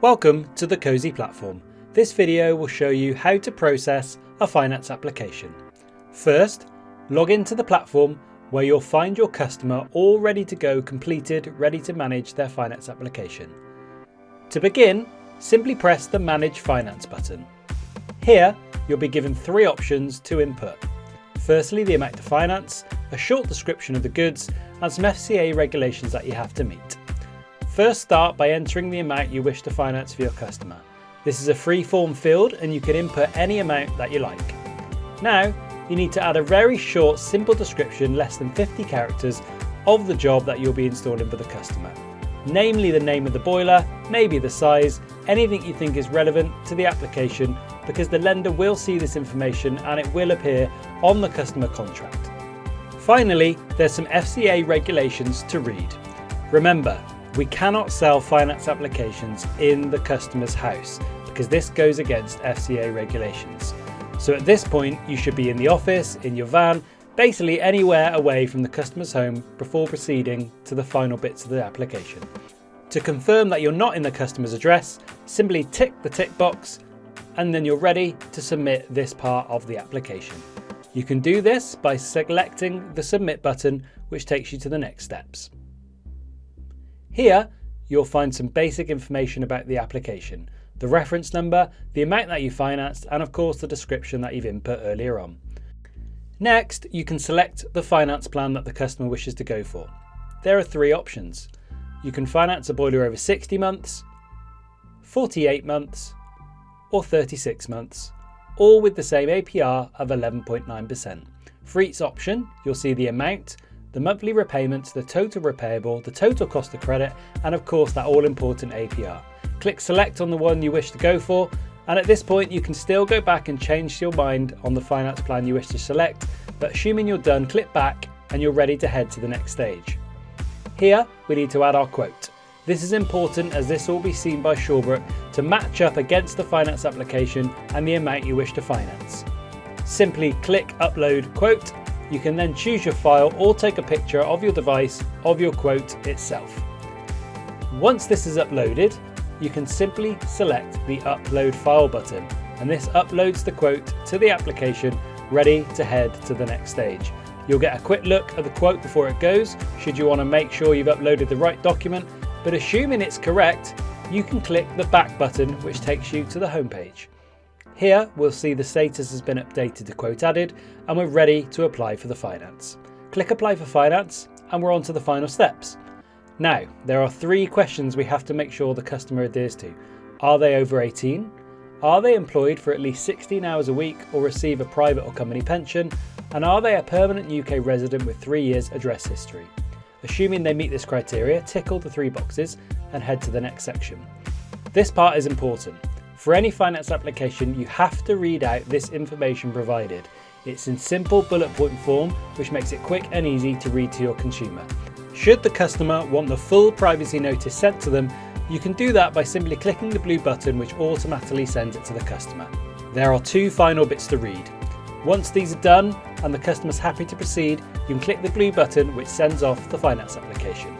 Welcome to the Cozy platform. This video will show you how to process a finance application. First, log into the platform where you'll find your customer all ready to go, completed, ready to manage their finance application. To begin, simply press the Manage Finance button. Here, you'll be given three options to input. Firstly, the amount to finance, a short description of the goods, and some FCA regulations that you have to meet. First, start by entering the amount you wish to finance for your customer. This is a free form field and you can input any amount that you like. Now, you need to add a very short, simple description, less than 50 characters, of the job that you'll be installing for the customer. Namely the name of the boiler, maybe the size, anything you think is relevant to the application, because the lender will see this information and it will appear on the customer contract. Finally, there's some FCA regulations to read. Remember, we cannot sell finance applications in the customer's house because this goes against FCA regulations. So at this point, you should be in the office, in your van, basically anywhere away from the customer's home before proceeding to the final bits of the application. To confirm that you're not in the customer's address, simply tick the tick box and then you're ready to submit this part of the application. You can do this by selecting the Submit button, which takes you to the next steps. Here, you'll find some basic information about the application, the reference number, the amount that you financed, and of course the description that you've input earlier on. Next, you can select the finance plan that the customer wishes to go for. There are three options. You can finance a boiler over 60 months, 48 months, or 36 months, all with the same APR of 11.9%. For each option, you'll see the amount, the monthly repayments, the total repayable, the total cost of credit, and of course that all-important APR. Click select on the one you wish to go for, and at this point you can still go back and change your mind on the finance plan you wish to select, but assuming you're done, click back and you're ready to head to the next stage. Here we need to add our quote. This is important as this will be seen by Shawbrook to match up against the finance application and the amount you wish to finance. Simply click Upload Quote. You can then choose your file or take a picture of your device of your quote itself. Once this is uploaded, you can simply select the Upload File button, and this uploads the quote to the application, ready to head to the next stage. You'll get a quick look at the quote before it goes, should you want to make sure you've uploaded the right document, but assuming it's correct, you can click the Back button, which takes you to the home page. Here we'll see the status has been updated to quote added and we're ready to apply for the finance. Click Apply for Finance and we're on to the final steps. Now, there are three questions we have to make sure the customer adheres to. Are they over 18? Are they employed for at least 16 hours a week or receive a private or company pension? And are they a permanent UK resident with 3 years address history? Assuming they meet this criteria, tick all the three boxes and head to the next section. This part is important. For any finance application, you have to read out this information provided. It's in simple bullet point form, which makes it quick and easy to read to your consumer. Should the customer want the full privacy notice sent to them, you can do that by simply clicking the blue button, which automatically sends it to the customer. There are two final bits to read. Once these are done and the customer's happy to proceed, you can click the blue button, which sends off the finance application.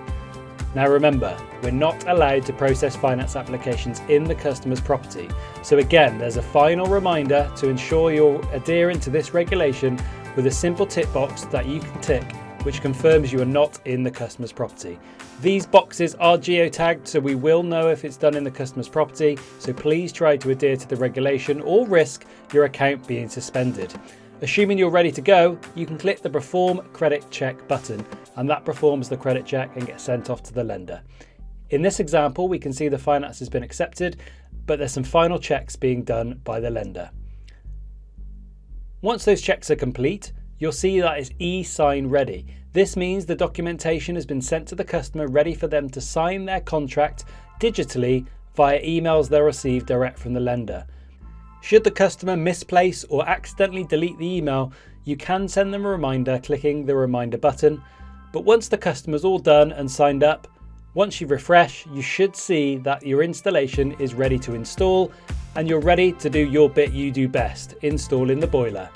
Now remember, we're not allowed to process finance applications in the customer's property. So again, there's a final reminder to ensure you're adhering to this regulation with a simple tick box that you can tick, which confirms you are not in the customer's property. These boxes are geotagged, so we will know if it's done in the customer's property, so please try to adhere to the regulation or risk your account being suspended. Assuming you're ready to go, you can click the Perform Credit Check button, and that performs the credit check and gets sent off to the lender. In this example, we can see the finance has been accepted, but there's some final checks being done by the lender. Once those checks are complete, you'll see that it's e-sign ready. This means the documentation has been sent to the customer ready for them to sign their contract digitally via emails they'll receive direct from the lender. Should the customer misplace or accidentally delete the email, you can send them a reminder clicking the reminder button. But once the customer's all done and signed up, once you refresh, you should see that your installation is ready to install and you're ready to do your bit you do best, installing the boiler.